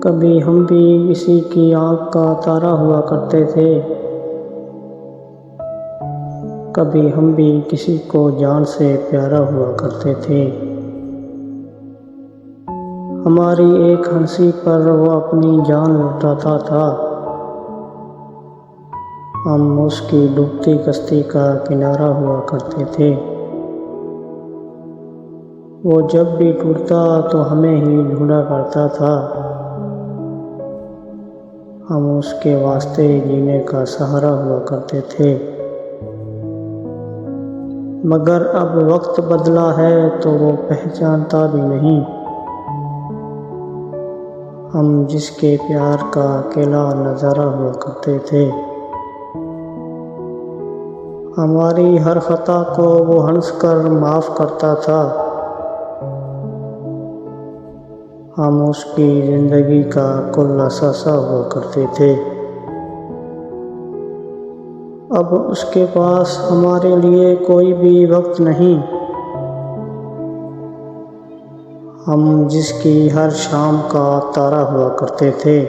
कभी हम भी किसी की आँख का तारा हुआ करते थे। कभी हम भी किसी को जान से प्यारा हुआ करते थे। हमारी एक हंसी पर वो अपनी जान लुटाता था। हम उसकी डूबती कश्ती का किनारा हुआ करते थे। वो जब भी टूटता तो हमें ही ढूंढा करता था। हम उसके वास्ते जीने का सहारा हुआ करते थे। मगर अब वक्त बदला है तो वो पहचानता भी नहीं। हम जिसके प्यार का अकेला नज़ारा हुआ करते थे। हमारी हर खता को वो हंसकर माफ़ करता था। हम उसकी ज़िंदगी का कुल असासा हुआ करते थे। अब उसके पास हमारे लिए कोई भी वक्त नहीं। हम जिसकी हर शाम का तारा हुआ करते थे।